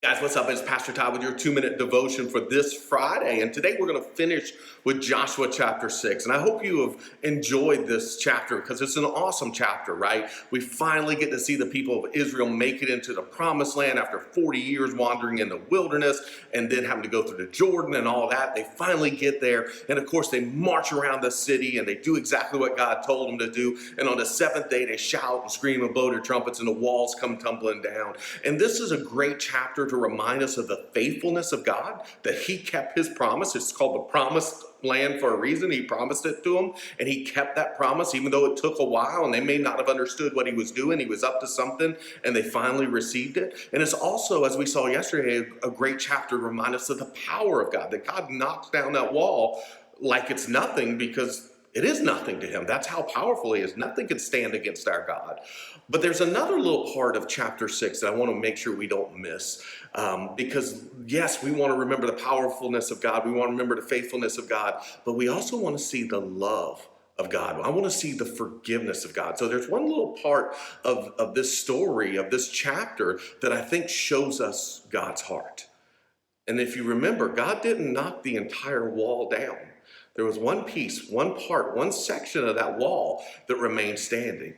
Guys, what's up? It's Pastor Todd with your 2-minute devotion for this Friday. And today we're going to finish with Joshua chapter 6. And I hope you have enjoyed this chapter because it's an awesome chapter, right? We finally get to see the people of Israel make it into the promised land after 40 years wandering in the wilderness and then having to go through the Jordan and all that. They finally get there. And of course, they march around the city and they do exactly what God told them to do. And on the seventh day, they shout and scream and blow their trumpets and the walls come tumbling down. And this is a great chapter to remind us of the faithfulness of God, that he kept his promise. It's called the promised land for a reason. He promised it to them, and he kept that promise, even though it took a while, and they may not have understood what he was doing. He was up to something, and they finally received it. And it's also, as we saw yesterday, a great chapter to remind us of the power of God, that God knocks down that wall like it's nothing, because it is nothing to him. That's how powerful he is. Nothing can stand against our God. But there's another little part of chapter 6 that I want to make sure we don't miss. Because yes, we want to remember the powerfulness of God. We want to remember the faithfulness of God. But we also want to see the love of God. I want to see the forgiveness of God. So there's one little part of this story, of this chapter, that I think shows us God's heart. And if you remember, God didn't knock the entire wall down. There was one piece, one part, one section of that wall that remained standing.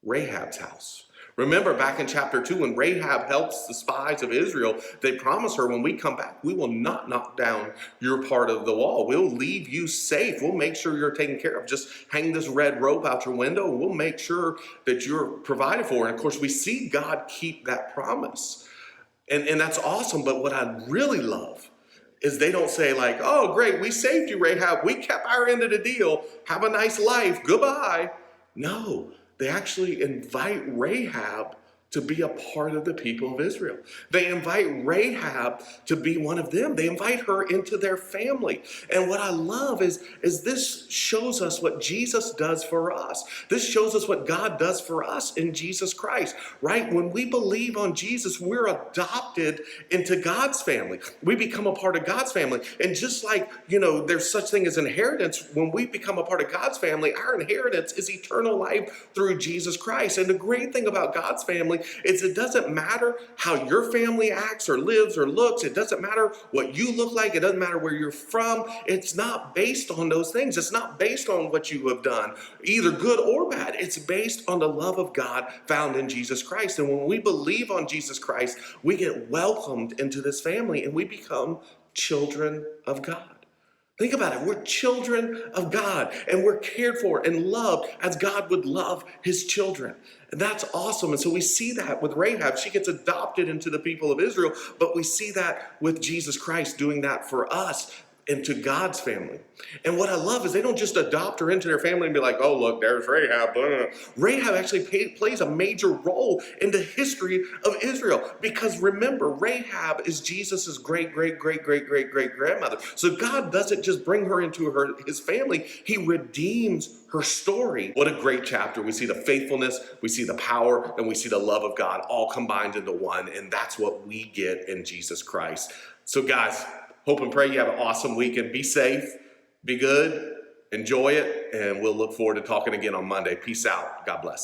Rahab's house. Remember back in chapter 2, when Rahab helps the spies of Israel, they promise her, when we come back, we will not knock down your part of the wall. We'll leave you safe. We'll make sure you're taken care of. Just hang this red rope out your window and we'll make sure that you're provided for. And of course, we see God keep that promise. And that's awesome. But what I really love is they don't say like, oh, great, we saved you, Rahab. We kept our end of the deal. Have a nice life. Goodbye. No, they actually invite Rahab to be a part of the people of Israel. They invite Rahab to be one of them. They invite her into their family. And what I love is this shows us what Jesus does for us. This shows us what God does for us in Jesus Christ, right? When we believe on Jesus, we're adopted into God's family. We become a part of God's family. And just like, there's such thing as inheritance, when we become a part of God's family, our inheritance is eternal life through Jesus Christ. And the great thing about God's family is it doesn't matter how your family acts or lives or looks. It doesn't matter what you look like. It doesn't matter where you're from. It's not based on those things. It's not based on what you have done, either good or bad. It's based on the love of God found in Jesus Christ. And when we believe on Jesus Christ, we get welcomed into this family and we become children of God. Think about it. We're children of God and we're cared for and loved as God would love his children. And that's awesome. And so we see that with Rahab. She gets adopted into the people of Israel, but we see that with Jesus Christ doing that for us into God's family. And what I love is they don't just adopt her into their family and be like, oh, look, there's Rahab. Rahab actually plays a major role in the history of Israel, because remember, Rahab is Jesus's great grandmother. So God doesn't just bring her into his family. He redeems her story. What a great chapter. We see the faithfulness, we see the power, and we see the love of God all combined into one. And that's what we get in Jesus Christ. So guys, hope and pray you have an awesome weekend. Be safe, be good, enjoy it, and we'll look forward to talking again on Monday. Peace out. God bless.